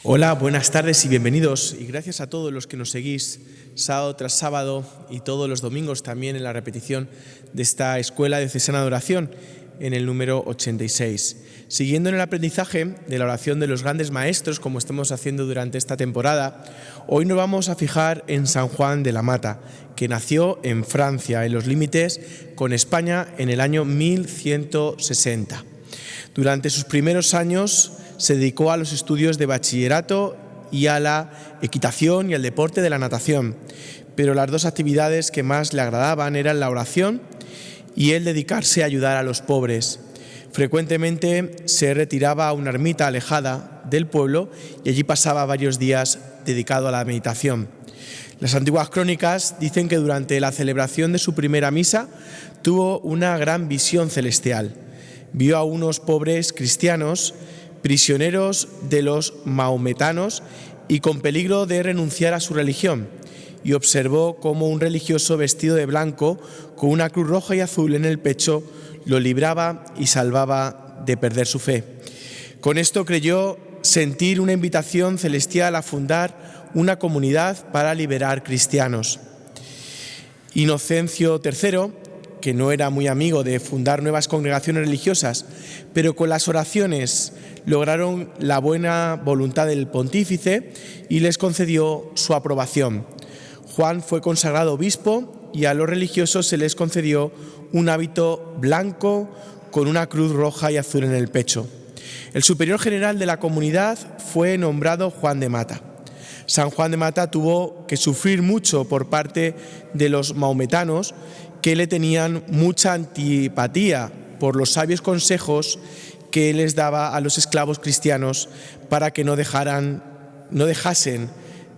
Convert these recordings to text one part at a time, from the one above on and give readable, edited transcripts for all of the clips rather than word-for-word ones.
Hola, buenas tardes y bienvenidos. Y gracias a todos los que nos seguís sábado tras sábado y todos los domingos también en la repetición de esta Escuela Diocesana de Oración en el número 86. Siguiendo en el aprendizaje de la oración de los grandes maestros, como estamos haciendo durante esta temporada, hoy nos vamos a fijar en San Juan de la Mata, que nació en Francia, en los límites con España, en el año 1160. Durante sus primeros años se dedicó a los estudios de bachillerato y a la equitación y al deporte de la natación, pero las dos actividades que más le agradaban eran la oración y el dedicarse a ayudar a los pobres. Frecuentemente se retiraba a una ermita alejada del pueblo y allí pasaba varios días dedicado a la meditación. Las antiguas crónicas dicen que durante la celebración de su primera misa tuvo una gran visión celestial. Vio a unos pobres cristianos prisioneros de los maometanos y con peligro de renunciar a su religión, y observó cómo un religioso vestido de blanco, con una cruz roja y azul en el pecho, lo libraba y salvaba de perder su fe. Con esto creyó sentir una invitación celestial a fundar una comunidad para liberar cristianos. Inocencio III, que no era muy amigo de fundar nuevas congregaciones religiosas, pero con las oraciones lograron la buena voluntad del pontífice y les concedió su aprobación. Juan fue consagrado obispo y a los religiosos se les concedió un hábito blanco con una cruz roja y azul en el pecho. El superior general de la comunidad fue nombrado Juan de Mata. San Juan de Mata tuvo que sufrir mucho por parte de los maometanos, que le tenían mucha antipatía por los sabios consejos que les daba a los esclavos cristianos para que no dejasen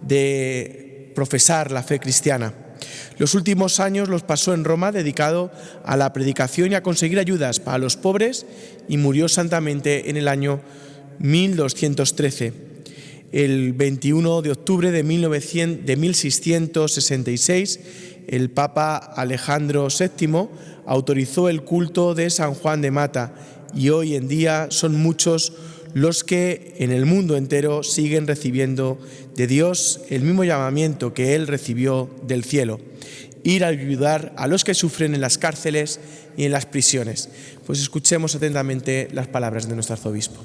de profesar la fe cristiana. Los últimos años los pasó en Roma dedicado a la predicación y a conseguir ayudas para los pobres, y murió santamente en el año 1213. El 21 de octubre de 1666, el Papa Alejandro VII autorizó el culto de San Juan de Mata, y hoy en día son muchos los que en el mundo entero siguen recibiendo de Dios el mismo llamamiento que él recibió del cielo: ir a ayudar a los que sufren en las cárceles y en las prisiones. Pues escuchemos atentamente las palabras de nuestro arzobispo.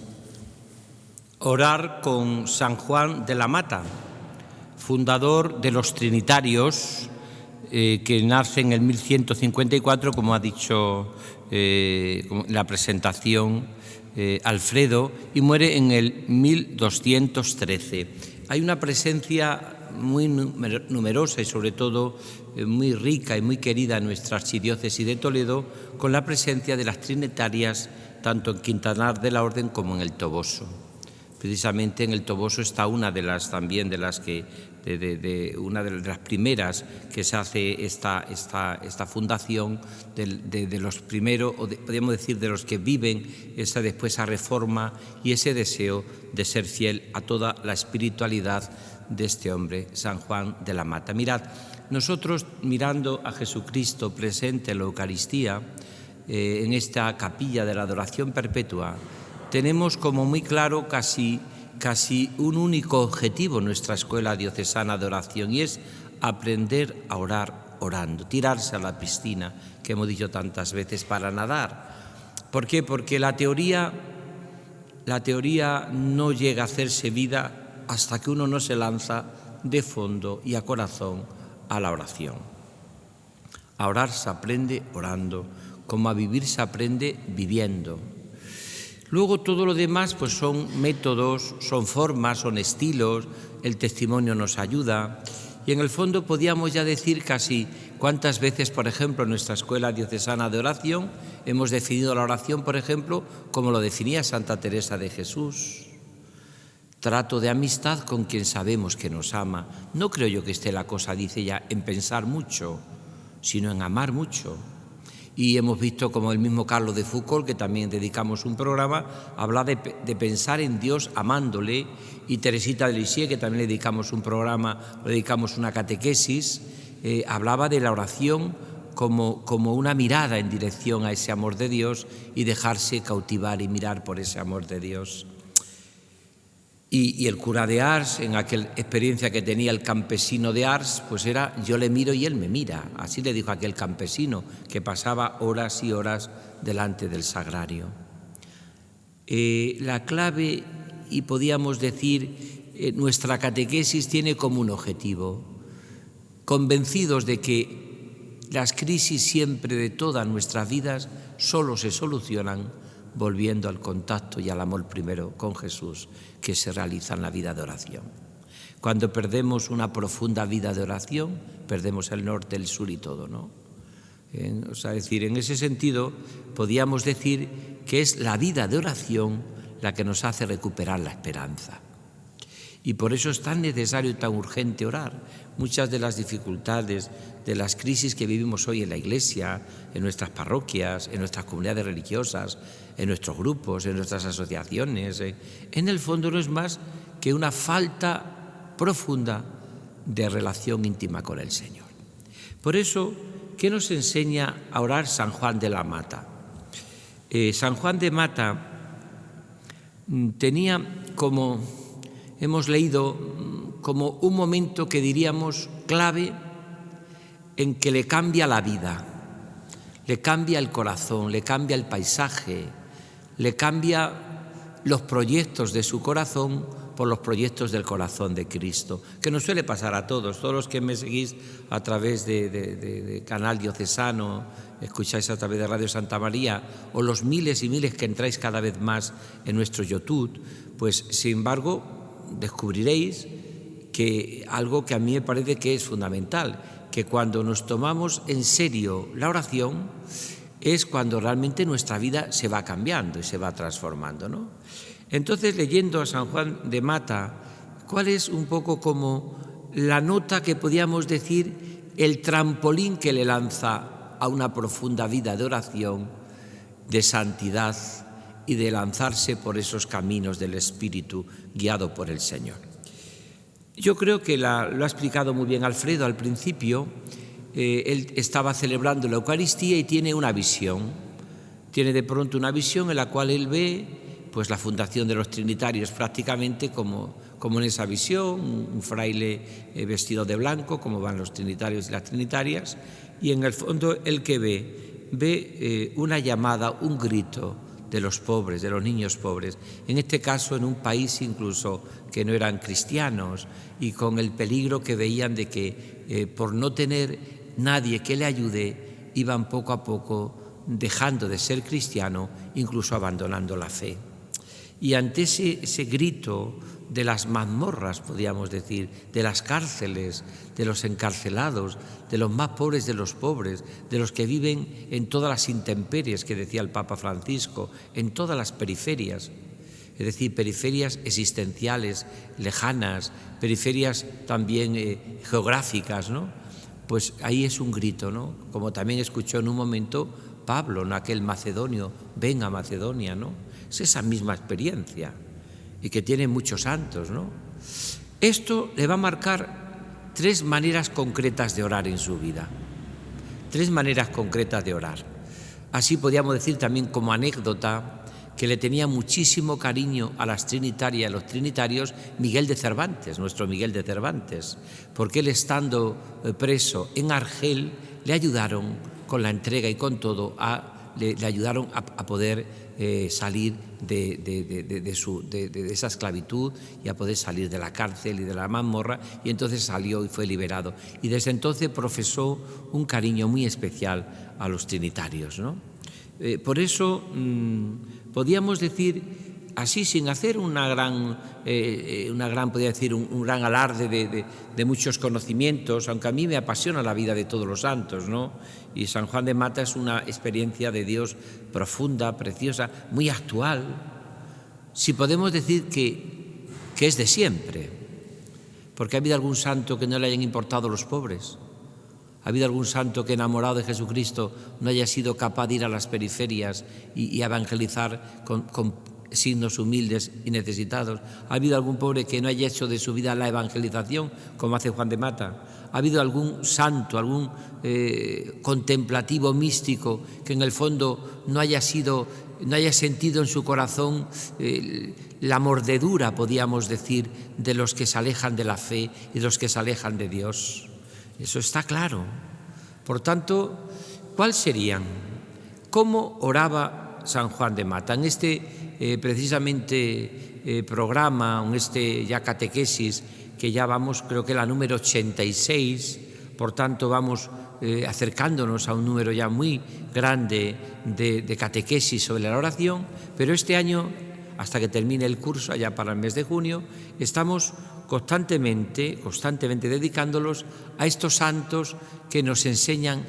Orar con San Juan de la Mata, fundador de los Trinitarios, que nace en el 1154, como ha dicho la presentación Alfredo, y muere en el 1213. Hay una presencia muy numerosa y sobre todo muy rica y muy querida en nuestra archidiócesis de Toledo, con la presencia de las Trinitarias tanto en Quintanar de la Orden como en el Toboso. Precisamente en el Toboso está una de las primeras que se hace esta fundación de los primeros, o podríamos decir de los que viven esa reforma y ese deseo de ser fiel a toda la espiritualidad de este hombre, San Juan de la Mata. Mirad, nosotros mirando a Jesucristo presente en la Eucaristía, en esta capilla de la adoración perpetua, tenemos como muy claro casi un único objetivo en nuestra Escuela Diocesana de Oración, y es aprender a orar orando, tirarse a la piscina, que hemos dicho tantas veces, para nadar. ¿Por qué? Porque la teoría no llega a hacerse vida hasta que uno no se lanza de fondo y a corazón a la oración. A orar se aprende orando, como a vivir se aprende viviendo. Luego todo lo demás pues son métodos, son formas, son estilos, el testimonio nos ayuda, y en el fondo podíamos ya decir casi cuántas veces, por ejemplo, en nuestra Escuela Diocesana de Oración hemos definido la oración, por ejemplo, como lo definía Santa Teresa de Jesús: trato de amistad con quien sabemos que nos ama. No creo yo que esté la cosa, dice ella, en pensar mucho, sino en amar mucho. Y hemos visto como el mismo Carlos de Foucauld, que también dedicamos un programa, habla de pensar en Dios amándole, y Teresita de Lisieux, que también le dedicamos un programa, le dedicamos una catequesis, hablaba de la oración como una mirada en dirección a ese amor de Dios y dejarse cautivar y mirar por ese amor de Dios. Y el cura de Ars, en aquella experiencia que tenía el campesino de Ars, pues era yo le miro y él me mira. Así le dijo aquel campesino que pasaba horas y horas delante del sagrario. La clave, y podíamos decir, nuestra catequesis tiene como un objetivo, convencidos de que las crisis siempre de todas nuestras vidas solo se solucionan volviendo al contacto y al amor primero con Jesús, que se realiza en la vida de oración. Cuando perdemos una profunda vida de oración, perdemos el norte, el sur y todo, ¿no? Es decir, en ese sentido, podíamos decir que es la vida de oración la que nos hace recuperar la esperanza. Y por eso es tan necesario y tan urgente orar. Muchas de las dificultades, de las crisis que vivimos hoy en la Iglesia, en nuestras parroquias, en nuestras comunidades religiosas, en nuestros grupos, en nuestras asociaciones, en el fondo no es más que una falta profunda de relación íntima con el Señor. Por eso, ¿qué nos enseña a orar San Juan de la Mata? San Juan de Mata tenía como, hemos leído, como un momento que diríamos clave en que le cambia la vida, le cambia el corazón, le cambia el paisaje, le cambia los proyectos de su corazón por los proyectos del corazón de Cristo, que nos suele pasar a todos los que me seguís a través de Canal Diocesano, escucháis a través de Radio Santa María, o los miles y miles que entráis cada vez más en nuestro YouTube, pues sin embargo descubriréis que algo que a mí me parece que es fundamental, que cuando nos tomamos en serio la oración es cuando realmente nuestra vida se va cambiando y se va transformando, ¿no? Entonces, leyendo a San Juan de Mata, ¿cuál es un poco como la nota que podíamos decir, el trampolín que le lanza a una profunda vida de oración, de santidad y de lanzarse por esos caminos del Espíritu guiado por el Señor? Yo creo que lo ha explicado muy bien Alfredo al principio. Él estaba celebrando la Eucaristía y tiene una visión. Tiene de pronto una visión en la cual él ve pues la fundación de los trinitarios prácticamente como en esa visión, un fraile vestido de blanco, como van los trinitarios y las trinitarias, y en el fondo el que ve una llamada, un grito de los pobres, de los niños pobres, en este caso en un país incluso que no eran cristianos y con el peligro que veían de que por no tener nadie que le ayude, iban poco a poco dejando de ser cristiano, incluso abandonando la fe. Y ante ese grito de las mazmorras, podríamos decir, de las cárceles, de los encarcelados, de los más pobres de los pobres, de los que viven en todas las intemperies que decía el Papa Francisco, en todas las periferias, es decir, periferias existenciales, lejanas, periferias también geográficas, ¿no? Pues ahí es un grito, ¿no? Como también escuchó en un momento Pablo, ¿no? Aquel macedonio, ven a Macedonia, ¿no? Es esa misma experiencia y que tiene muchos santos, ¿no? Esto le va a marcar 3 maneras concretas de orar en su vida, 3 maneras concretas de orar. Así podríamos decir también como anécdota que le tenía muchísimo cariño a las trinitarias, a los trinitarios, Miguel de Cervantes, nuestro Miguel de Cervantes, porque él estando preso en Argel le ayudaron con la entrega y con todo, le ayudaron a poder salir de esa esclavitud y a poder salir de la cárcel y de la mazmorra, y entonces salió y fue liberado. Y desde entonces profesó un cariño muy especial a los trinitarios, ¿no? Por eso podíamos decir, así sin hacer un gran alarde de muchos conocimientos, aunque a mí me apasiona la vida de todos los santos, ¿no? Y San Juan de Mata es una experiencia de Dios profunda, preciosa, muy actual. Si podemos decir que es de siempre, porque ha habido algún santo que no le hayan importado los pobres. ¿Ha habido algún santo que, enamorado de Jesucristo, no haya sido capaz de ir a las periferias y evangelizar signos humildes y necesitados. ¿Ha habido algún pobre que no haya hecho de su vida la evangelización, como hace Juan de Mata? ¿Ha habido algún santo, algún contemplativo místico que en el fondo no haya sentido en su corazón la mordedura, podríamos decir, de los que se alejan de la fe y de los que se alejan de Dios? Eso está claro. Por tanto, ¿cuáles serían? ¿Cómo oraba San Juan de Mata? En este programa, en este ya catequesis, que ya vamos, creo que la número 86, por tanto vamos acercándonos a un número ya muy grande de catequesis sobre la oración, pero este año, hasta que termine el curso, allá para el mes de junio, estamos constantemente dedicándolos a estos santos que nos enseñan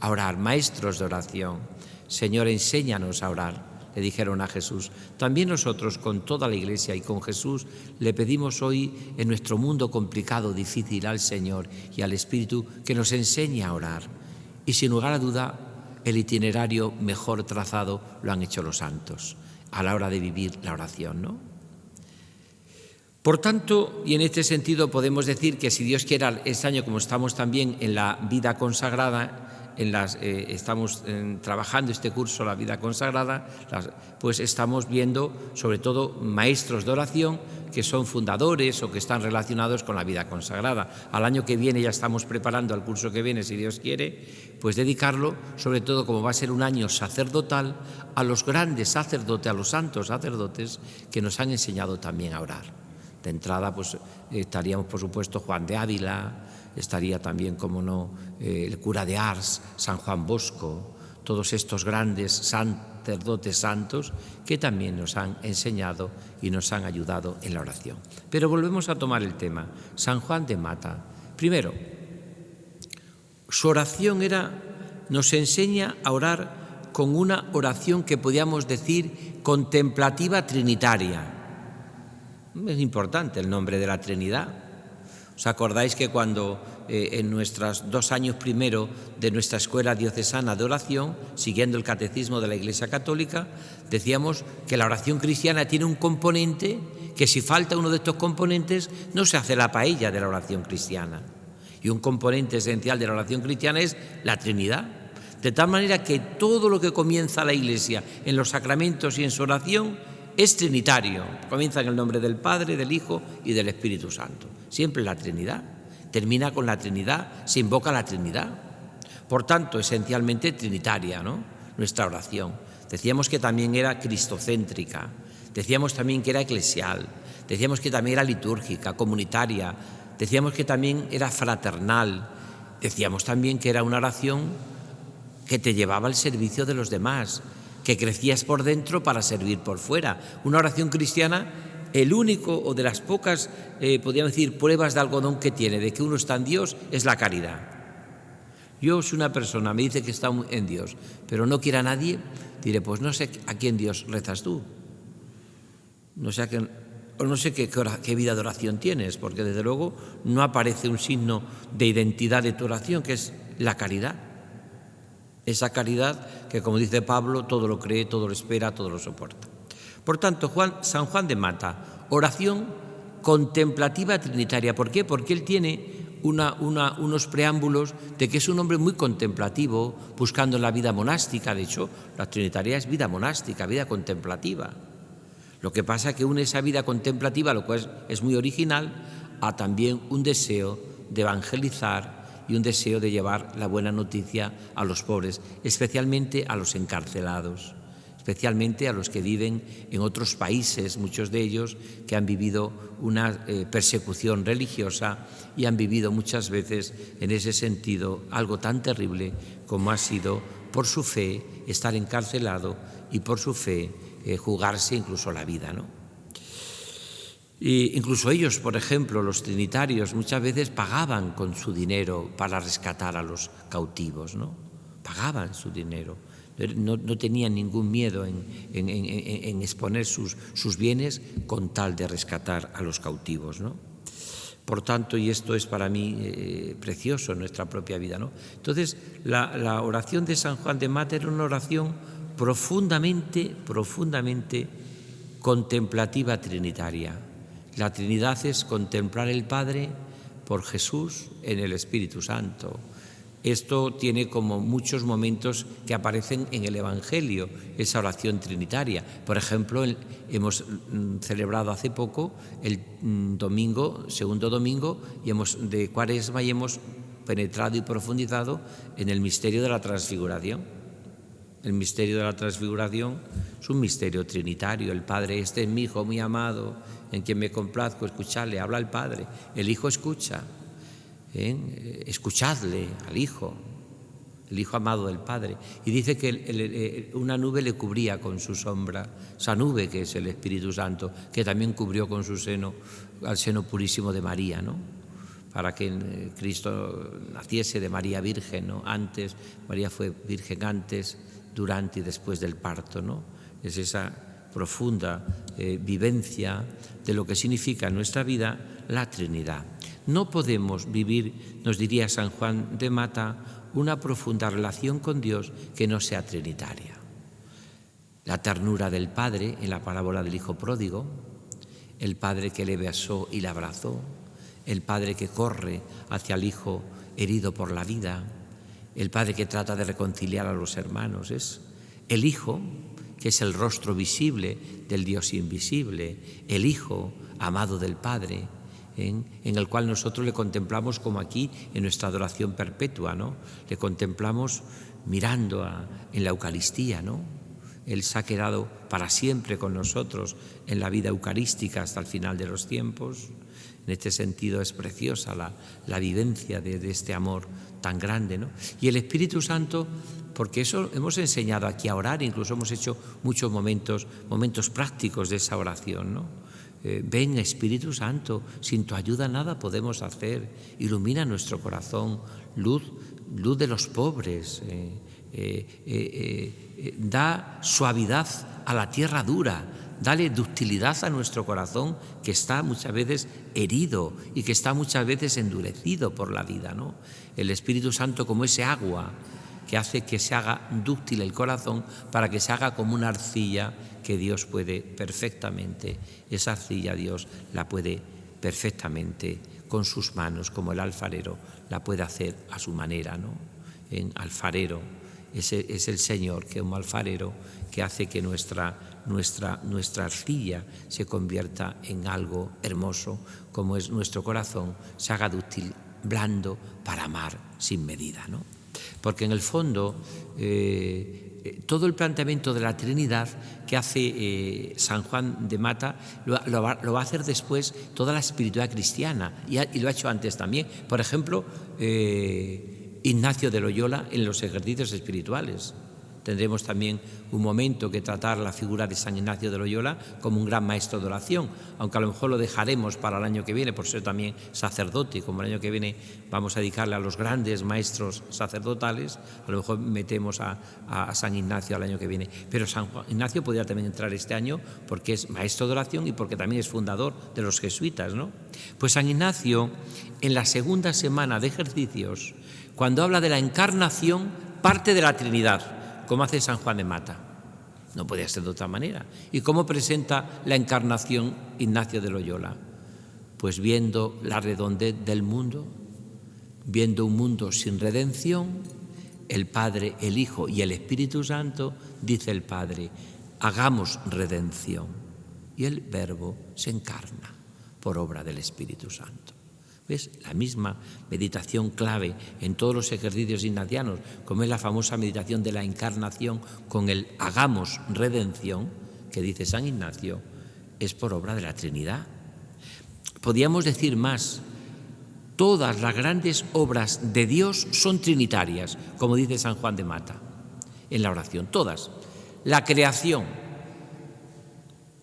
a orar, maestros de oración. Señor, enséñanos a orar, le dijeron a Jesús. También nosotros, con toda la Iglesia y con Jesús, le pedimos hoy en nuestro mundo complicado, difícil, al Señor y al Espíritu que nos enseñe a orar. Y sin lugar a duda, el itinerario mejor trazado lo han hecho los santos a la hora de vivir la oración, ¿no? Por tanto, y en este sentido podemos decir que si Dios quiera, este año, como estamos también en la vida consagrada, estamos trabajando este curso, la vida consagrada, pues estamos viendo sobre todo maestros de oración que son fundadores o que están relacionados con la vida consagrada. Al año que viene ya estamos preparando al curso que viene, si Dios quiere, pues dedicarlo, sobre todo como va a ser un año sacerdotal, a los grandes sacerdotes, a los santos sacerdotes que nos han enseñado también a orar. De entrada, pues estaríamos, por supuesto, Juan de Ávila, estaría también, como no, el cura de Ars, San Juan Bosco, todos estos grandes sacerdotes santos que también nos han enseñado y nos han ayudado en la oración. Pero volvemos a tomar el tema. San Juan de Mata. Primero, su oración nos enseña a orar con una oración que podríamos decir contemplativa trinitaria. Es importante el nombre de la Trinidad. ¿Os acordáis que cuando en nuestros 2 años primero de nuestra escuela diocesana de oración, siguiendo el catecismo de la Iglesia Católica, decíamos que la oración cristiana tiene un componente que si falta uno de estos componentes no se hace la paella de la oración cristiana? Y un componente esencial de la oración cristiana es la Trinidad. De tal manera que todo lo que comienza la Iglesia en los sacramentos y en su oración es trinitario. Comienza en el nombre del Padre, del Hijo y del Espíritu Santo. Siempre la Trinidad. Termina con la Trinidad, se invoca la Trinidad. Por tanto, esencialmente trinitaria, ¿no?, nuestra oración. Decíamos que también era cristocéntrica, decíamos también que era eclesial, decíamos que también era litúrgica, comunitaria, decíamos que también era fraternal, decíamos también que era una oración que te llevaba al servicio de los demás, que crecías por dentro para servir por fuera. Una oración cristiana, el único o de las pocas, podríamos decir, pruebas de algodón que tiene de que uno está en Dios es la caridad. Yo, si una persona me dice que está en Dios, pero no quiere a nadie, diré, pues no sé a quién Dios rezas tú. No sé qué vida de oración tienes, porque desde luego no aparece un signo de identidad de tu oración, que es la caridad. Esa caridad que, como dice Pablo, todo lo cree, todo lo espera, todo lo soporta. Por tanto, San Juan de Mata, oración contemplativa trinitaria. ¿Por qué? Porque él tiene unos preámbulos de que es un hombre muy contemplativo, buscando la vida monástica. De hecho, la trinitaria es vida monástica, vida contemplativa. Lo que pasa es que une esa vida contemplativa, lo cual es muy original, a también un deseo de evangelizar y un deseo de llevar la buena noticia a los pobres, especialmente a los encarcelados, especialmente a los que viven en otros países, muchos de ellos que han vivido una persecución religiosa y han vivido muchas veces en ese sentido algo tan terrible como ha sido por su fe estar encarcelado y por su fe jugarse incluso la vida, ¿no? Y incluso ellos, por ejemplo, los trinitarios, muchas veces pagaban con su dinero para rescatar a los cautivos, ¿no? Pagaban su dinero. No tenían ningún miedo en exponer sus bienes con tal de rescatar a los cautivos, ¿no? Por tanto, y esto es para mí precioso en nuestra propia vida, ¿no? Entonces, la oración de San Juan de Mata era una oración profundamente contemplativa trinitaria. La Trinidad es contemplar el Padre por Jesús en el Espíritu Santo. Esto tiene como muchos momentos que aparecen en el Evangelio, esa oración trinitaria. Por ejemplo, hemos celebrado hace poco el segundo domingo de Cuaresma, y hemos penetrado y profundizado en el misterio de la transfiguración. El misterio de la transfiguración es un misterio trinitario. El Padre, este es mi Hijo muy amado, en quien me complazco escucharle. Habla el Padre, el Hijo escucha. Escuchadle al Hijo, el Hijo amado del Padre. Y dice que una nube le cubría con su sombra, esa nube que es el Espíritu Santo, que también cubrió con su seno al seno purísimo de María, ¿no? Para que Cristo naciese de María Virgen, ¿no? Antes, María fue virgen antes, durante y después del parto, ¿no? Es esa profunda vivencia de lo que significa en nuestra vida la Trinidad. No podemos vivir, nos diría San Juan de Mata, una profunda relación con Dios que no sea trinitaria. La ternura del Padre en la parábola del Hijo pródigo, el Padre que le besó y le abrazó, el Padre que corre hacia el Hijo herido por la vida, el Padre que trata de reconciliar a los hermanos. Es el Hijo, que es el rostro visible del Dios invisible, el Hijo amado del Padre, en el cual nosotros le contemplamos como aquí en nuestra adoración perpetua, ¿no? Le contemplamos mirando en la Eucaristía, ¿no? Él se ha quedado para siempre con nosotros en la vida eucarística hasta el final de los tiempos. En este sentido es preciosa la vivencia de este amor tan grande, ¿no? Y el Espíritu Santo, porque eso hemos enseñado aquí a orar, incluso hemos hecho muchos momentos prácticos de esa oración, ¿no? Ven, Espíritu Santo, sin tu ayuda nada podemos hacer. Ilumina nuestro corazón, luz de los pobres. Da suavidad a la tierra dura. Dale ductilidad a nuestro corazón, que está muchas veces herido y que está muchas veces endurecido por la vida, ¿no? El Espíritu Santo, como ese agua que hace que se haga dúctil el corazón, para que se haga como una arcilla que Dios puede perfectamente. Esa arcilla Dios la puede perfectamente con sus manos, como el alfarero la puede hacer a su manera, ¿no? En alfarero, ese es el Señor, que es un alfarero que hace que nuestra arcilla se convierta en algo hermoso, como es nuestro corazón, se haga dúctil, blando, para amar sin medida, ¿no? Porque en el fondo todo el planteamiento de la Trinidad que hace San Juan de Mata lo va a hacer después toda la espiritualidad cristiana, y lo ha hecho antes también. Por ejemplo, Ignacio de Loyola en los ejercicios espirituales. Tendremos también un momento que tratar la figura de San Ignacio de Loyola como un gran maestro de oración, aunque a lo mejor lo dejaremos para el año que viene, por ser también sacerdote, y como el año que viene vamos a dedicarle a los grandes maestros sacerdotales, a lo mejor metemos a San Ignacio al año que viene. Pero San Ignacio podría también entrar este año porque es maestro de oración y porque también es fundador de los jesuitas, ¿no? Pues San Ignacio, en la segunda semana de ejercicios, cuando habla de la encarnación, parte de la Trinidad, como hace San Juan de Mata. No podía ser de otra manera. ¿Y cómo presenta la encarnación Ignacio de Loyola? Pues viendo la redondez del mundo, viendo un mundo sin redención, el Padre, el Hijo y el Espíritu Santo, dice el Padre, hagamos redención. Y el Verbo se encarna por obra del Espíritu Santo. ¿Ves? La misma meditación clave en todos los ejercicios ignacianos, como es la famosa meditación de la encarnación con el hagamos redención, que dice San Ignacio, es por obra de la Trinidad. Podríamos decir más, todas las grandes obras de Dios son trinitarias, como dice San Juan de Mata en la oración, todas. La creación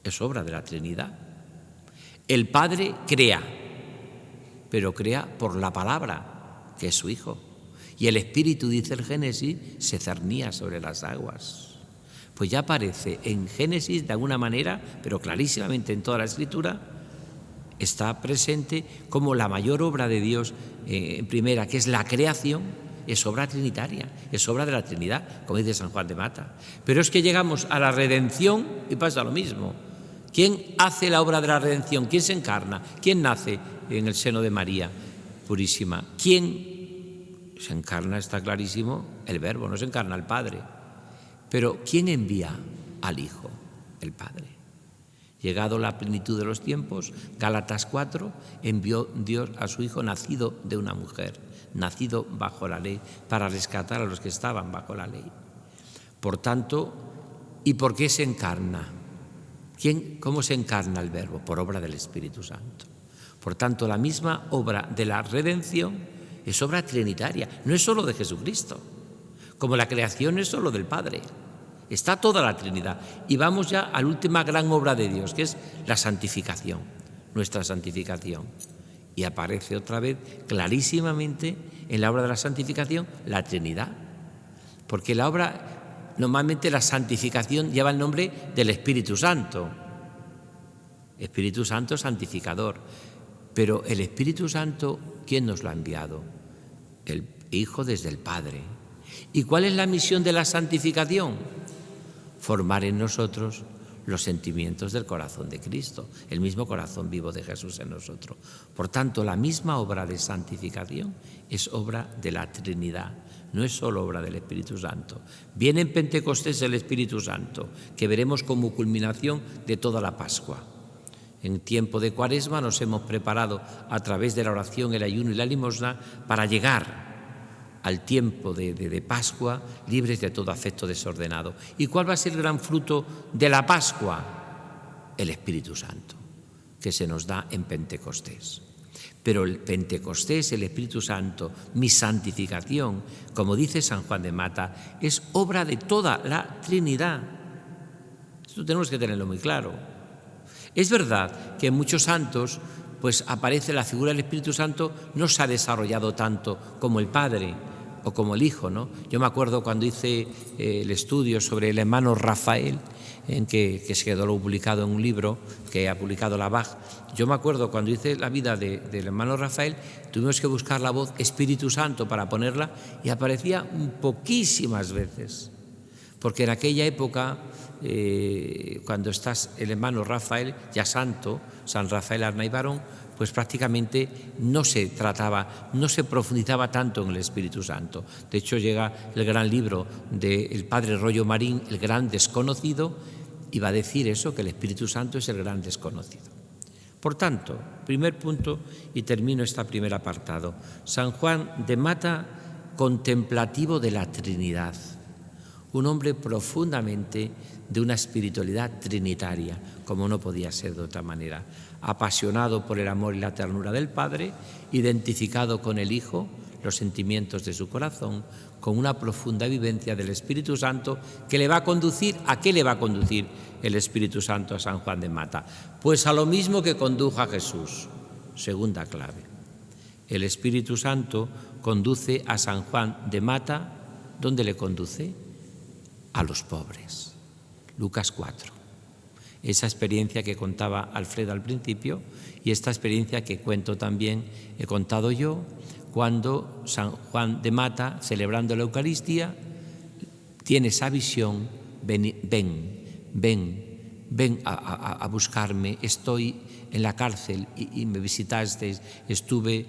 es obra de la Trinidad. El Padre crea, pero crea por la palabra, que es su Hijo. Y el Espíritu, dice el Génesis, se cernía sobre las aguas. Pues ya aparece en Génesis de alguna manera, pero clarísimamente en toda la Escritura, está presente como la mayor obra de Dios, primera, que es la creación, es obra trinitaria, es obra de la Trinidad, como dice San Juan de Mata. Pero es que llegamos a la redención y pasa lo mismo. ¿Quién hace la obra de la redención? ¿Quién se encarna? ¿Quién nace en el seno de María Purísima? ¿Quién se encarna? Está clarísimo, el Verbo, no se encarna el Padre. Pero ¿quién envía al Hijo? El Padre. Llegado la plenitud de los tiempos, Gálatas 4, envió Dios a su Hijo nacido de una mujer, nacido bajo la ley, para rescatar a los que estaban bajo la ley. Por tanto, ¿y por qué se encarna? ¿Cómo se encarna el Verbo? Por obra del Espíritu Santo. Por tanto, la misma obra de la redención es obra trinitaria, no es solo de Jesucristo, como la creación es solo del Padre. Está toda la Trinidad. Y vamos ya a la última gran obra de Dios, que es la santificación, nuestra santificación. Y aparece otra vez clarísimamente en la obra de la santificación la Trinidad. Porque normalmente la santificación lleva el nombre del Espíritu Santo. Espíritu Santo santificador. Pero el Espíritu Santo, ¿quién nos lo ha enviado? El Hijo desde el Padre. ¿Y cuál es la misión de la santificación? Formar en nosotros los sentimientos del corazón de Cristo, el mismo corazón vivo de Jesús en nosotros. Por tanto, la misma obra de santificación es obra de la Trinidad, no es solo obra del Espíritu Santo. Viene en Pentecostés el Espíritu Santo, que veremos como culminación de toda la Pascua. En tiempo de Cuaresma nos hemos preparado a través de la oración, el ayuno y la limosna para llegar al tiempo de Pascua, libres de todo afecto desordenado. ¿Y cuál va a ser el gran fruto de la Pascua? El Espíritu Santo, que se nos da en Pentecostés. Pero el Pentecostés, el Espíritu Santo, mi santificación, como dice San Juan de Mata, es obra de toda la Trinidad. Esto tenemos que tenerlo muy claro. Es verdad que en muchos santos pues aparece la figura del Espíritu Santo, no se ha desarrollado tanto como el Padre o como el Hijo, ¿no? Yo me acuerdo cuando hice el estudio sobre el hermano Rafael, que se quedó publicado en un libro que ha publicado la Bach. Yo me acuerdo cuando hice la vida del hermano Rafael, tuvimos que buscar la voz Espíritu Santo para ponerla y aparecía poquísimas veces, porque en aquella época, cuando estás el hermano Rafael, ya santo, San Rafael Arnay Barón, pues prácticamente no se trataba, no se profundizaba tanto en el Espíritu Santo. De hecho, llega el gran libro del padre Rollo Marín, El Gran Desconocido, y va a decir eso, que el Espíritu Santo es el gran desconocido. Por tanto, primer punto, y termino este primer apartado. San Juan de Mata, contemplativo de la Trinidad. Un hombre profundamente de una espiritualidad trinitaria, como no podía ser de otra manera. Apasionado por el amor y la ternura del Padre, identificado con el Hijo, los sentimientos de su corazón, con una profunda vivencia del Espíritu Santo que le va a conducir, ¿a qué le va a conducir el Espíritu Santo a San Juan de Mata? Pues a lo mismo que condujo a Jesús. Segunda clave. El Espíritu Santo conduce a San Juan de Mata, ¿dónde le conduce? A los pobres. Lucas 4. Esa experiencia que contaba Alfredo al principio y esta experiencia que cuento también, he contado yo, cuando San Juan de Mata, celebrando la Eucaristía, tiene esa visión, ven a buscarme, estoy en la cárcel y me visitasteis, estuve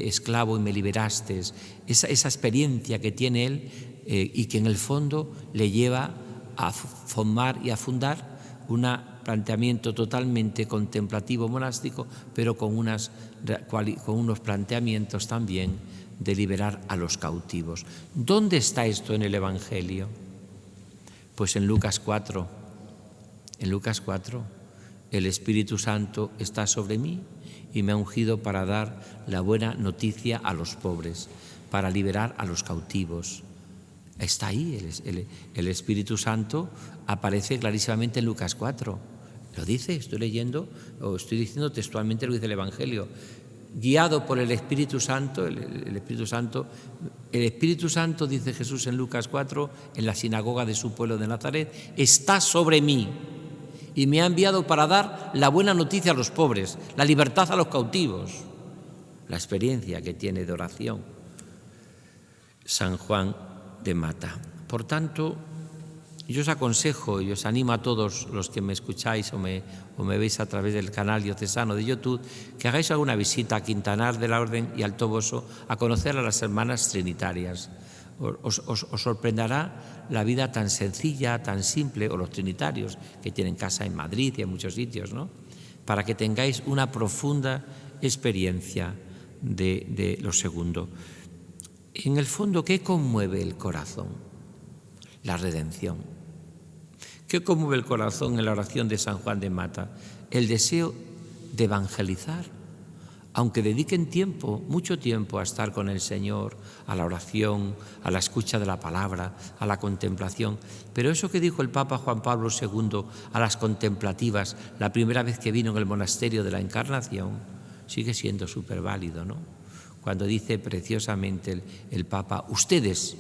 esclavo y me liberasteis. Esa experiencia que tiene él y que en el fondo le lleva a formar y a fundar un planteamiento totalmente contemplativo monástico, pero con unos planteamientos también de liberar a los cautivos. ¿Dónde está esto en el Evangelio? Pues en Lucas 4. En Lucas 4, el Espíritu Santo está sobre mí y me ha ungido para dar la buena noticia a los pobres, para liberar a los cautivos. Está ahí, el Espíritu Santo aparece clarísimamente en Lucas 4. Lo dice, estoy leyendo, o estoy diciendo textualmente lo que dice el Evangelio. Guiado por el Espíritu Santo, el Espíritu Santo, dice Jesús en Lucas 4, en la sinagoga de su pueblo de Nazaret, está sobre mí y me ha enviado para dar la buena noticia a los pobres, la libertad a los cautivos. La experiencia que tiene de oración San Juan de Mata. Por tanto, yo os aconsejo y os animo a todos los que me escucháis o me veis a través del canal diocesano de YouTube, que hagáis alguna visita a Quintanar de la Orden y al Toboso a conocer a las hermanas trinitarias. Os sorprenderá la vida tan sencilla, tan simple, o los trinitarios, que tienen casa en Madrid y en muchos sitios, ¿no? Para que tengáis una profunda experiencia de lo segundo. En el fondo, ¿qué conmueve el corazón? La redención. ¿Qué conmueve el corazón en la oración de San Juan de Mata? El deseo de evangelizar, aunque dediquen tiempo, mucho tiempo, a estar con el Señor, a la oración, a la escucha de la palabra, a la contemplación. Pero eso que dijo el Papa Juan Pablo II a las contemplativas la primera vez que vino en el monasterio de la Encarnación, sigue siendo súper válido, ¿no? Cuando dice preciosamente el Papa, ustedes,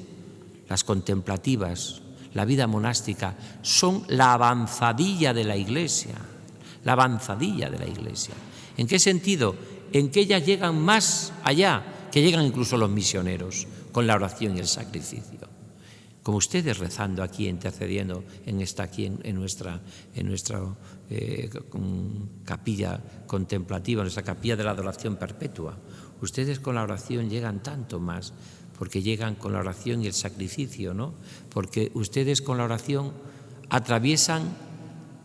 las contemplativas, la vida monástica, son la avanzadilla de la Iglesia, la avanzadilla de la Iglesia. ¿En qué sentido? En que ellas llegan más allá, que llegan incluso los misioneros, con la oración y el sacrificio. Como ustedes rezando aquí, intercediendo en nuestra capilla contemplativa, nuestra capilla de la adoración perpetua. Ustedes con la oración llegan tanto más, porque llegan con la oración y el sacrificio, ¿no? Porque ustedes con la oración atraviesan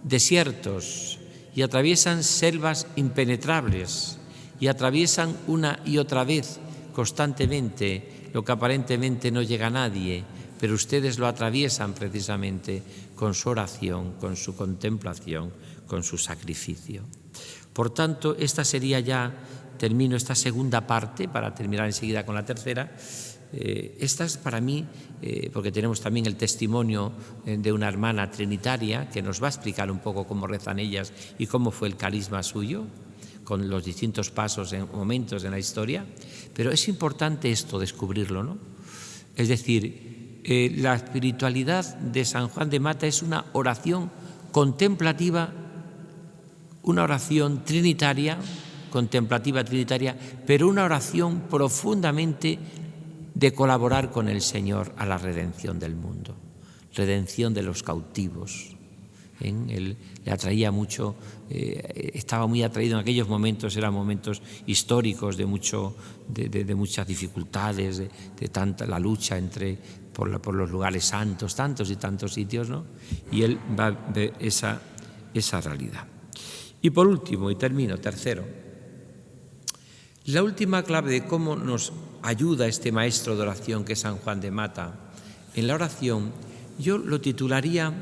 desiertos y atraviesan selvas impenetrables y atraviesan una y otra vez constantemente lo que aparentemente no llega a nadie, pero ustedes lo atraviesan precisamente con su oración, con su contemplación, con su sacrificio. Por tanto, esta sería ya, termino esta segunda parte para terminar enseguida con la tercera. Esta es para mí, porque tenemos también el testimonio de una hermana trinitaria que nos va a explicar un poco cómo rezan ellas y cómo fue el carisma suyo, con los distintos pasos en momentos en la historia. Pero es importante esto, descubrirlo, ¿no? Es decir, la espiritualidad de San Juan de Mata es una oración contemplativa, una oración trinitaria, contemplativa trinitaria, pero una oración profundamente de colaborar con el Señor a la redención del mundo, redención de los cautivos. Él le atraía mucho, estaba muy atraído en aquellos momentos, eran momentos históricos de muchas dificultades, de tanta la lucha por los lugares santos, tantos y tantos sitios, ¿no? Y él va a ver esa realidad. Y por último, y termino, tercero, la última clave de cómo nos ayuda este maestro de oración que es San Juan de Mata en la oración, yo lo titularía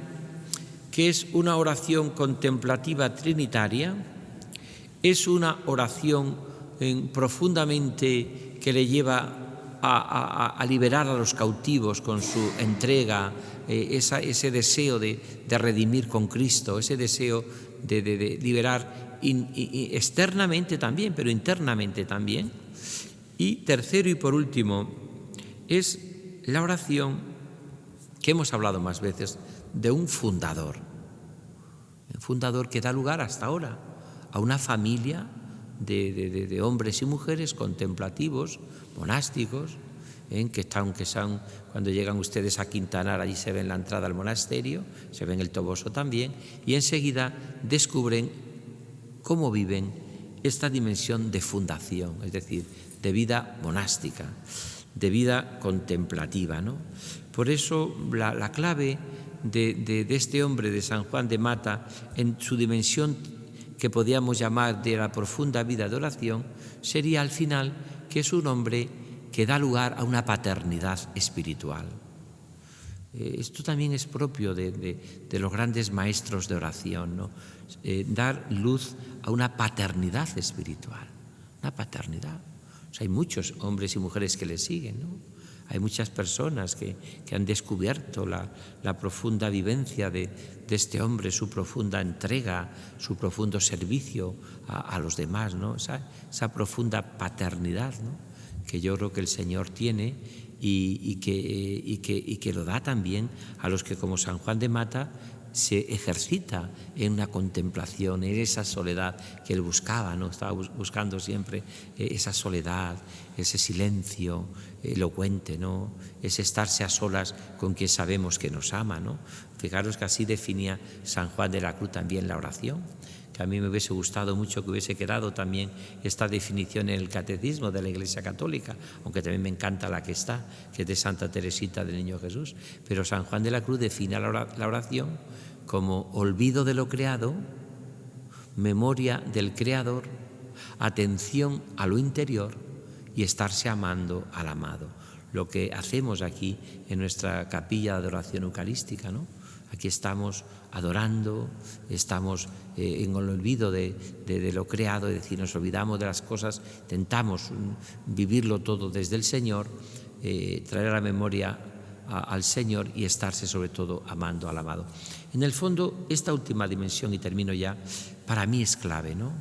que es una oración contemplativa trinitaria, es una oración profundamente que le lleva a liberar a los cautivos con su entrega, ese deseo de redimir con Cristo, ese deseo de liberar externamente también, pero internamente también. Y tercero y por último, es la oración que hemos hablado más veces de un fundador que da lugar hasta ahora a una familia de hombres y mujeres contemplativos, monásticos, cuando llegan ustedes a Quintanar, allí se ven la entrada al monasterio, se ven el Toboso también, y enseguida descubren cómo viven esta dimensión de fundación, es decir, de vida monástica, de vida contemplativa, ¿no? Por eso la clave de este hombre, de San Juan de Mata, en su dimensión que podríamos llamar de la profunda vida de oración, sería al final que es un hombre que da lugar a una paternidad espiritual. Esto también es propio de los grandes maestros de oración, ¿no? Dar luz a una paternidad espiritual, una paternidad. O sea, hay muchos hombres y mujeres que le siguen, ¿no? Hay muchas personas que han descubierto la profunda vivencia de este hombre, su profunda entrega, su profundo servicio a los demás, ¿no? Esa profunda paternidad, ¿no? Que yo creo que el Señor tiene y que lo da también a los que, como San Juan de Mata, se ejercita en una contemplación, en esa soledad que él buscaba, ¿no? Estaba buscando siempre esa soledad, ese silencio elocuente, ¿no? Ese estarse a solas con quien sabemos que nos ama, ¿no? Fijaros que así definía San Juan de la Cruz también la oración, que a mí me hubiese gustado mucho que hubiese quedado también esta definición en el Catecismo de la Iglesia Católica, aunque también me encanta la que está, que es de Santa Teresita del Niño Jesús. Pero San Juan de la Cruz define la oración como olvido de lo creado, memoria del Creador, atención a lo interior y estarse amando al amado. Lo que hacemos aquí en nuestra capilla de adoración eucarística, ¿no? Aquí estamos adorando, estamos en el olvido de lo creado, es decir, nos olvidamos de las cosas, intentamos vivirlo todo desde el Señor, traer a la memoria al Señor y estarse sobre todo amando al amado. En el fondo, esta última dimensión, y termino ya, para mí es clave, ¿no?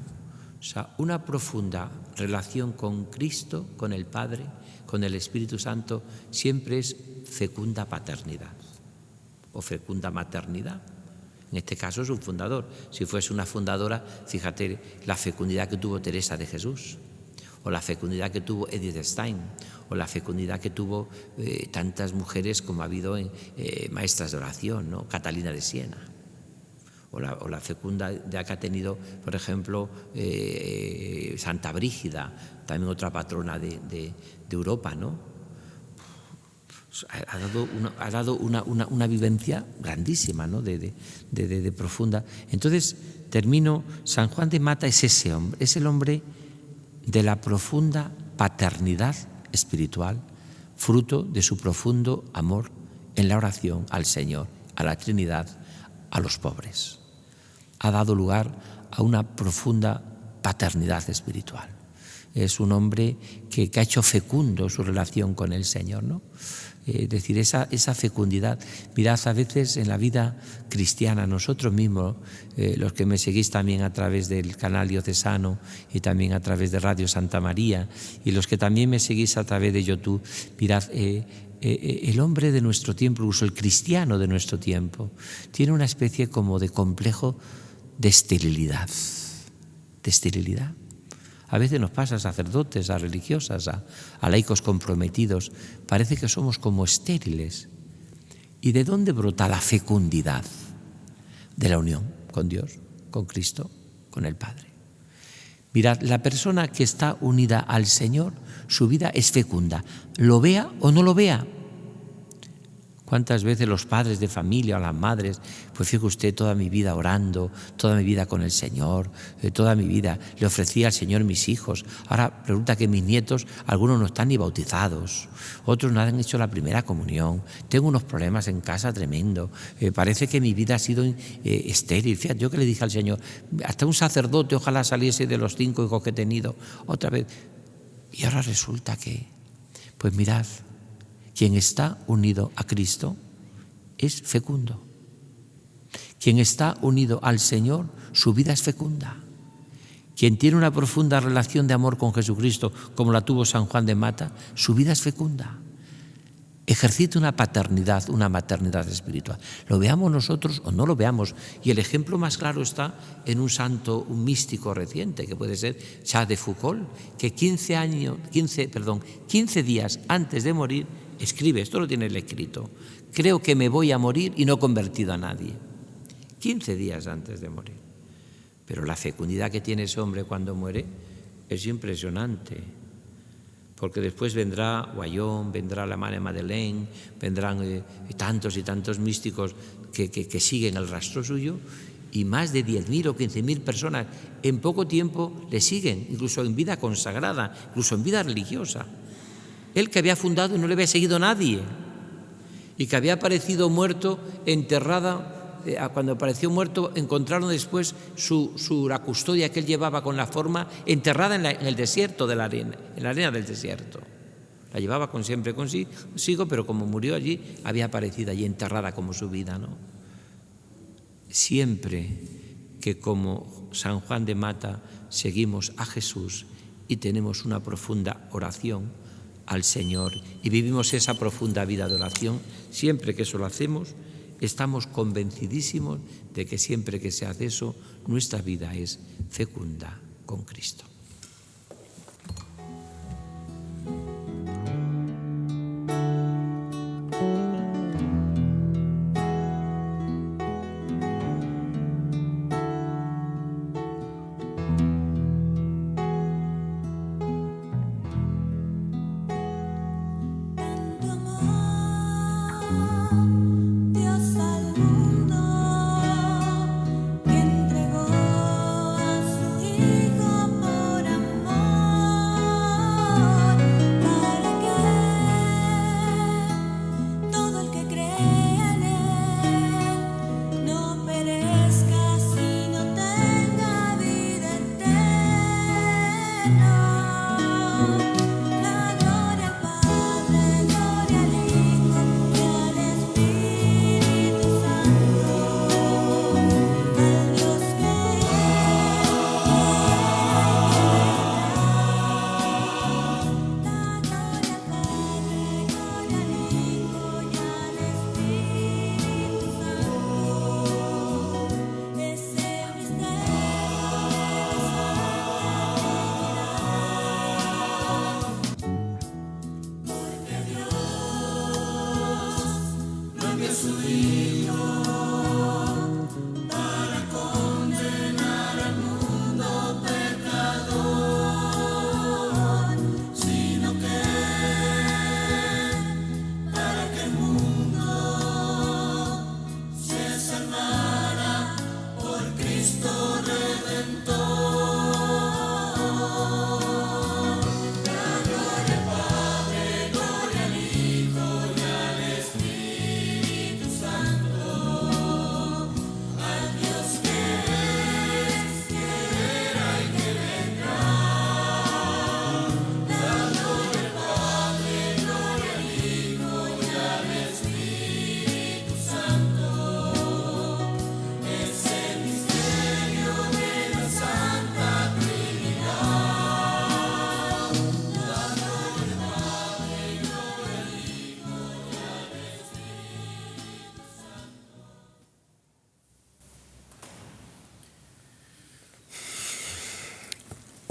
O sea, una profunda relación con Cristo, con el Padre, con el Espíritu Santo, siempre es fecunda paternidad o fecunda maternidad. En este caso es un fundador. Si fuese una fundadora, fíjate la fecundidad que tuvo Teresa de Jesús, o la fecundidad que tuvo Edith Stein, o la fecundidad que tuvo tantas mujeres como ha habido en maestras de oración, ¿no? Catalina de Siena, o la fecundidad que ha tenido, por ejemplo, Santa Brígida, también otra patrona de Europa, ¿no? Ha dado una vivencia grandísima, ¿no? de profunda. Entonces, termino, San Juan de Mata es ese hombre, es el hombre de la profunda paternidad espiritual, fruto de su profundo amor en la oración al Señor, a la Trinidad, a los pobres. Ha dado lugar a una profunda paternidad espiritual. Es un hombre que ha hecho fecundo su relación con el Señor, ¿no? Es decir, esa fecundidad. Mirad, a veces en la vida cristiana, nosotros mismos, los que me seguís también a través del canal diocesano y también a través de Radio Santa María, y los que también me seguís a través de YouTube, mirad, el hombre de nuestro tiempo, incluso el cristiano de nuestro tiempo, tiene una especie como de complejo de esterilidad. A veces nos pasa a sacerdotes, a religiosas, a laicos comprometidos. Parece que somos como estériles. ¿Y de dónde brota la fecundidad? De la unión con Dios, con Cristo, con el Padre. Mirad, la persona que está unida al Señor, su vida es fecunda, lo vea o no lo vea. ¿Cuántas veces los padres de familia o las madres, pues fíjese usted, toda mi vida orando, toda mi vida con el Señor, toda mi vida le ofrecía al Señor mis hijos. Ahora resulta que mis nietos, algunos no están ni bautizados, otros no han hecho la primera comunión, tengo unos problemas en casa tremendo, parece que mi vida ha sido estéril. Fíjate, yo que le dije al Señor, hasta un sacerdote ojalá saliese de los 5 hijos que he tenido, otra vez. Y ahora resulta que, pues mirad, quien está unido a Cristo es fecundo. Quien está unido al Señor, su vida es fecunda. Quien tiene una profunda relación de amor con Jesucristo, como la tuvo San Juan de Mata, su vida es fecunda. Ejercita una paternidad, una maternidad espiritual. Lo veamos nosotros o no lo veamos. Y el ejemplo más claro está en un santo, un místico reciente, que puede ser Charles de Foucauld, que 15 días antes de morir, escribe, esto lo tiene él escrito, creo que me voy a morir y no he convertido a nadie. 15 días antes de morir. Pero la fecundidad que tiene ese hombre cuando muere es impresionante. Porque después vendrá Guayón, vendrá la Madre Madeleine, vendrán tantos y tantos místicos que siguen el rastro suyo, y más de 10.000 o 15.000 personas en poco tiempo le siguen, incluso en vida consagrada, incluso en vida religiosa. Él que había fundado y no le había seguido nadie, y que había aparecido muerto, enterrada. Cuando apareció muerto, encontraron después la custodia que él llevaba con la forma enterrada en el desierto de la arena, en la arena del desierto. La llevaba siempre consigo, pero como murió allí, había aparecido allí enterrada como su vida, ¿no? Siempre que como San Juan de Mata seguimos a Jesús y tenemos una profunda oración al Señor y vivimos esa profunda vida de oración, siempre que eso lo hacemos, estamos convencidísimos de que siempre que se hace eso, nuestra vida es fecunda con Cristo.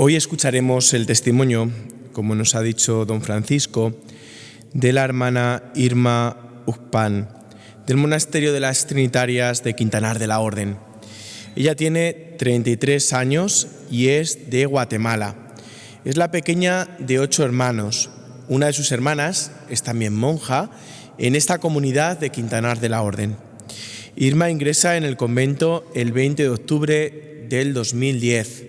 Hoy escucharemos el testimonio, como nos ha dicho don Francisco, de la hermana Irma Uspán, del Monasterio de las Trinitarias de Quintanar de la Orden. Ella tiene 33 años y es de Guatemala. Es la pequeña de 8 hermanos. Una de sus hermanas es también monja en esta comunidad de Quintanar de la Orden. Irma ingresa en el convento el 20 de octubre del 2010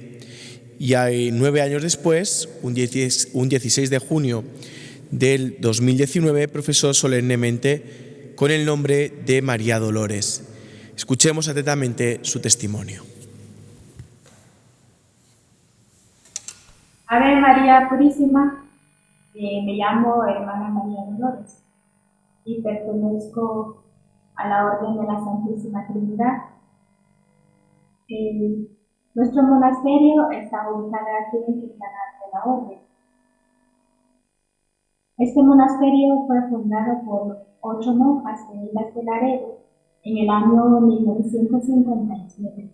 y 9 años después, un 16 de junio del 2019, profesó solemnemente con el nombre de María Dolores. Escuchemos atentamente su testimonio. Ave María Purísima, me llamo hermana María Dolores y pertenezco a la Orden de la Santísima Trinidad. Nuestro monasterio está ubicado aquí en Quintanar de la Orden. Este monasterio fue fundado por 8 monjas venidas de Laredo en el año 1957.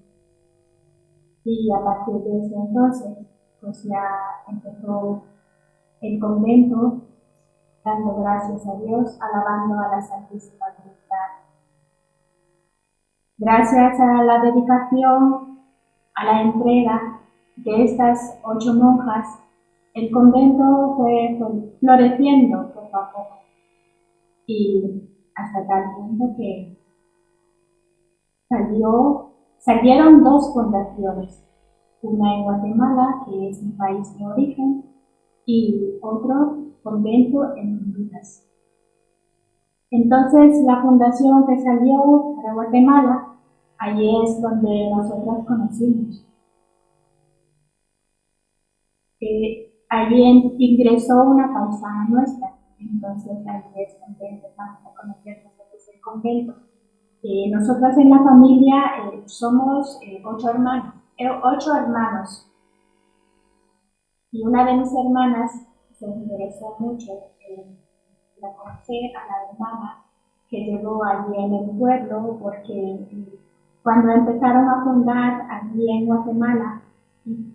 Y a partir de ese entonces, pues ya empezó el convento, dando gracias a Dios, alabando a la Santísima Trinidad. Gracias a la dedicación, a la entrega de estas 8 monjas, el convento fue floreciendo poco a poco y hasta tal punto que salieron 2 fundaciones, una en Guatemala, que es mi país de origen, y otro convento en Honduras. Entonces, la fundación que salió para Guatemala, allí es donde nosotros conocimos. Allí ingresó una paisana nuestra, entonces allí es donde empezamos a conocer nosotros el convento. Nosotras en la familia somos 8 hermanos, y una de mis hermanas se interesó mucho en la conocer a la hermana que llegó allí en el pueblo, porque cuando empezaron a fundar allí en Guatemala,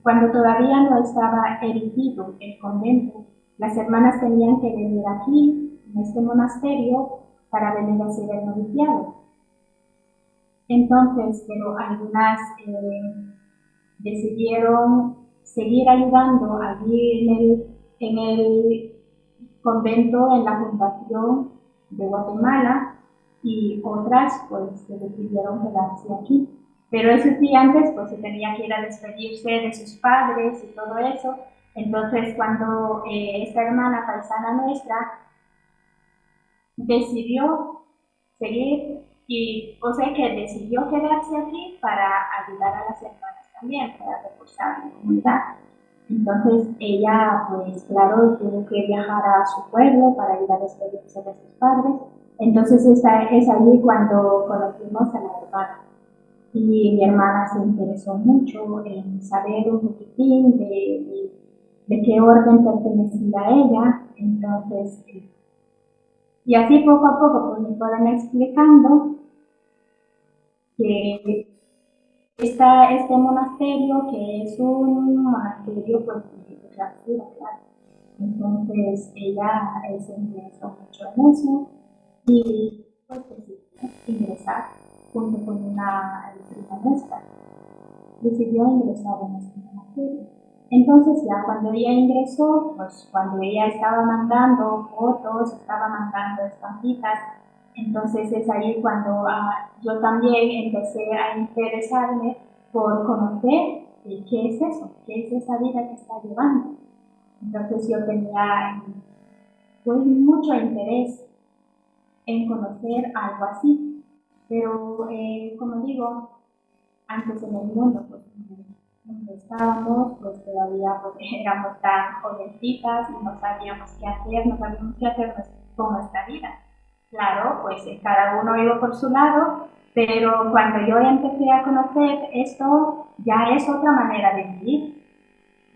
cuando todavía no estaba erigido el convento, las hermanas tenían que venir aquí, en este monasterio, para venir a hacer el noviciado. Entonces, pero algunas decidieron seguir ayudando allí en el convento, en la fundación de Guatemala, y otras pues decidieron quedarse aquí. Pero eso sí, antes pues se tenía que ir a despedirse de sus padres y todo eso. Entonces cuando esta hermana paisana nuestra decidió seguir, y o sea que decidió quedarse aquí para ayudar a las hermanas también, para reforzar la comunidad. Entonces ella, pues claro, tuvo que viajar a su pueblo para ir a despedirse de sus padres. Entonces es allí cuando conocimos a la hermana. Y mi hermana se interesó mucho en saber un poquitín de qué orden pertenecía ella. Entonces, y así poco a poco pues me fueron explicando que este monasterio, que es un monasterio pues de clausura, claro. Entonces ella se interesó mucho en eso y pues decidió ingresar junto con una prima nuestra. Decidió ingresar en este monasterio. Entonces ya cuando ella ingresó, pues cuando ella estaba mandando fotos, estaba mandando estampitas, entonces es ahí cuando yo también empecé a interesarme por conocer qué es eso, qué es esa vida que está llevando. Entonces yo tenía pues, mucho interés en conocer algo así, pero como digo, antes en el mundo pues donde estábamos, pues todavía pues, éramos tan jovencitas y no sabíamos qué hacer, no sabíamos qué hacer con nuestra vida. Claro, pues cada uno iba por su lado, pero cuando yo empecé a conocer esto, ya es otra manera de vivir.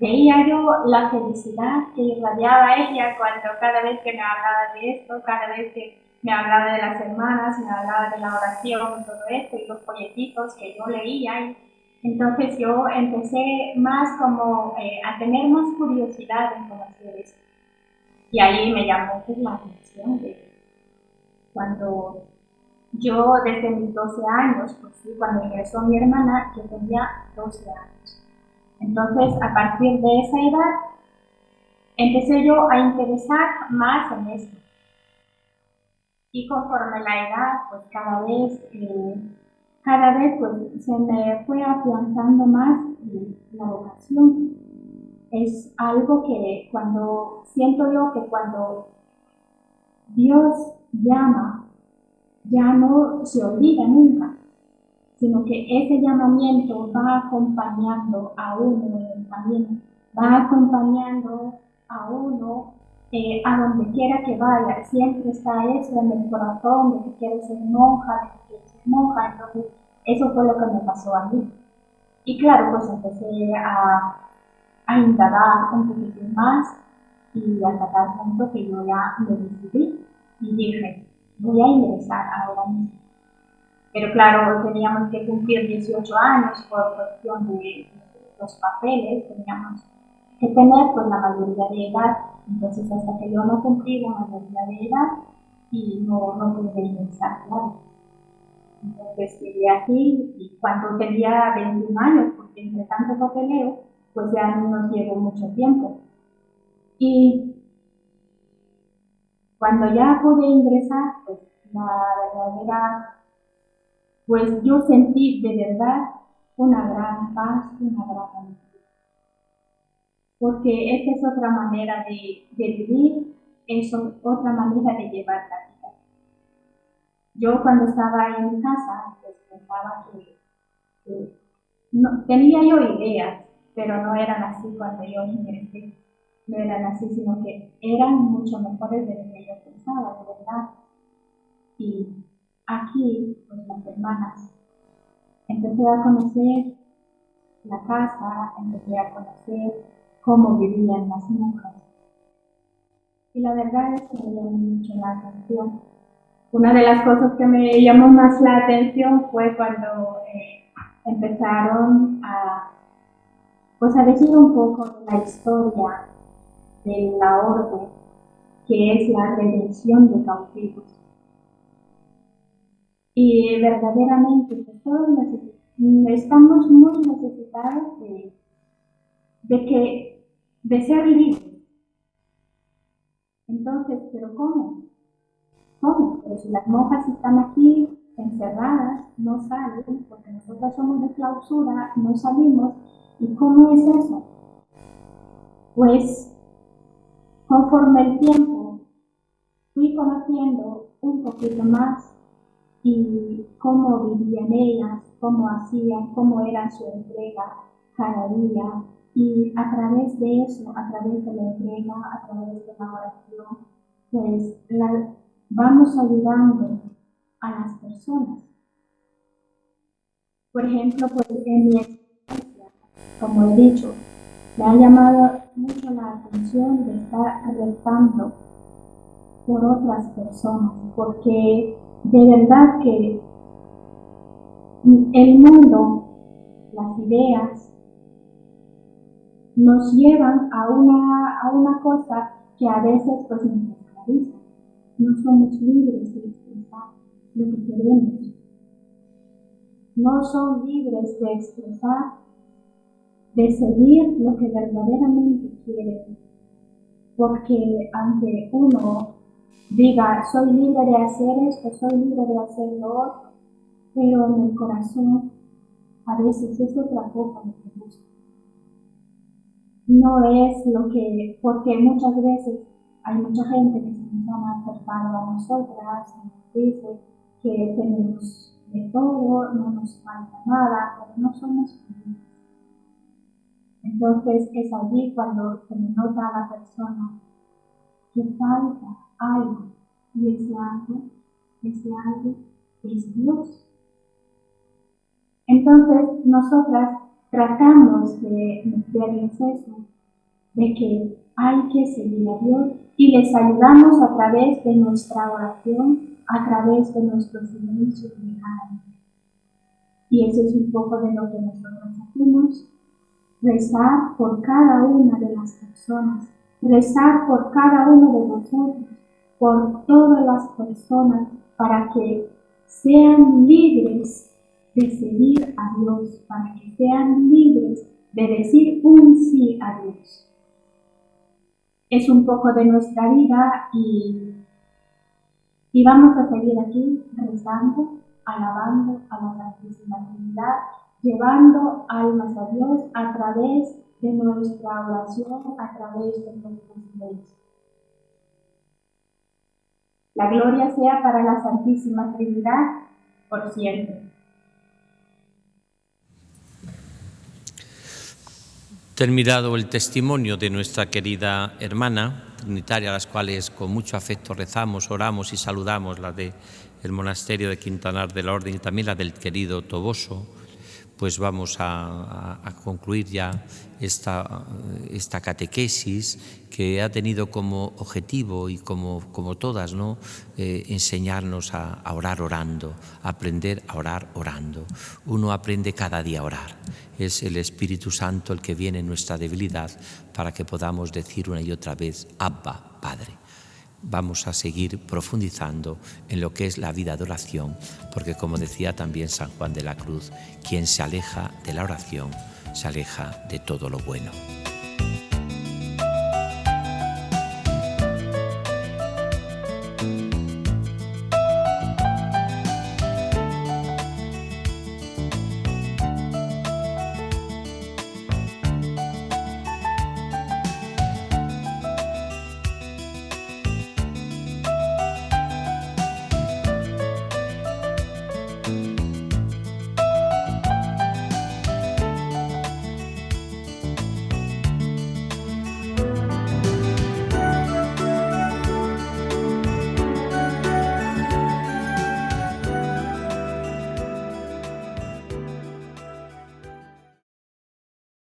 Veía yo la felicidad que irradiaba ella cuando cada vez que me hablaba de esto, cada vez que me hablaba de las hermanas, me hablaba de la oración, todo esto y los folletitos que yo leía. Entonces yo empecé más como a tener más curiosidad en conocer esto. Y ahí me llamó pues, la atención de cuando yo desde mis 12 años, pues sí, cuando ingresó mi hermana, yo tenía 12 años. Entonces, a partir de esa edad, empecé yo a interesar más en esto. Y conforme la edad, pues cada vez pues, se me fue afianzando más la vocación. Es algo que siento yo que cuando Dios llama, ya no se olvida nunca, sino que ese llamamiento va acompañando a uno en el camino, va acompañando a uno a donde quiera que vaya, siempre está eso en el corazón de que quiero ser monja, de que quiero ser monja, entonces eso fue lo que me pasó a mí. Y claro, pues empecé a indagar un poquito más y hasta tal punto que yo ya me decidí y dije, voy a ingresar ahora mismo. Pero claro, teníamos que cumplir 18 años por cuestión de los papeles, teníamos que tener pues la mayoría de edad. Entonces hasta que yo no cumplí la mayoría de edad y no pude ingresar, claro. Entonces llegué aquí y cuando tenía 21 años, porque entre tanto papeleo, pues ya nos llevó mucho tiempo. Y cuando ya pude ingresar, pues la verdadera pues yo sentí de verdad una gran paz, una gran alegría. Porque esta es otra manera de vivir, es otra manera de llevar la vida. Yo cuando estaba en mi casa, pues pensaba que no, tenía yo ideas, pero no eran así cuando yo ingresé. No eran así, sino que eran mucho mejores de lo que yo pensaba, de verdad. Y aquí, pues las hermanas empecé a conocer la casa, empecé a conocer cómo vivían las monjas. Y la verdad es que me llamó mucho la atención, una de las cosas que me llamó más la atención fue cuando empezaron a decir un poco de la historia de la orden, que es la redención de cautivos. Y verdaderamente pues, todos estamos muy necesitados de ser libres. Entonces, ¿pero cómo? ¿Cómo? Pero si las monjas están aquí encerradas, no salen, porque nosotros somos de clausura, no salimos. ¿Y cómo es eso? Pues, conforme el tiempo, fui conociendo un poquito más y cómo vivían ellas, cómo hacían, cómo era su entrega cada día. Y a través de eso, a través de la entrega, a través de la oración, pues vamos ayudando a las personas. Por ejemplo, pues en mi experiencia, como he dicho, me ha llamado mucho la atención de estar rezando por otras personas, porque de verdad que el mundo, las ideas, nos llevan a una cosa que a veces pues nos esclaviza. No somos libres de expresar lo que queremos. No son libres de expresar, de seguir lo que verdaderamente quieren. Porque aunque uno diga, soy libre de hacer esto, soy libre de hacer lo otro, pero en el corazón a veces es otra cosa lo que busca. No es lo que, porque muchas veces hay mucha gente que se nos ha acercado a nosotras y nos dice que tenemos de todo, no nos falta nada, pero no somos felices. Entonces es allí cuando se me nota a la persona que falta algo, y ese algo es Dios. Entonces nosotras tratamos de meterles eso, de que hay que seguir a Dios, y les ayudamos a través de nuestra oración, a través de nuestro silencio de cada día. Y eso es un poco de lo que nosotros hacemos, rezar por cada una de las personas, rezar por cada uno de nosotros, por todas las personas, para que sean libres de seguir a Dios, para que sean libres de decir un sí a Dios. Es un poco de nuestra vida y vamos a seguir aquí rezando, alabando a la Santísima Trinidad, llevando almas a Dios a través de nuestra oración, a través de nuestro silencio. La gloria sea para la Santísima Trinidad por siempre. Terminado el testimonio de nuestra querida hermana trinitaria, a las cuales con mucho afecto rezamos, oramos y saludamos, la del monasterio de Quintanar de la Orden y también la del querido Toboso, pues vamos a concluir ya esta catequesis que ha tenido como objetivo y como todas, ¿no? Enseñarnos a orar orando, aprender a orar orando. Uno aprende cada día a orar. Es el Espíritu Santo el que viene en nuestra debilidad para que podamos decir una y otra vez, Abba, Padre. Vamos a seguir profundizando en lo que es la vida de oración, porque como decía también San Juan de la Cruz, quien se aleja de la oración se aleja de todo lo bueno.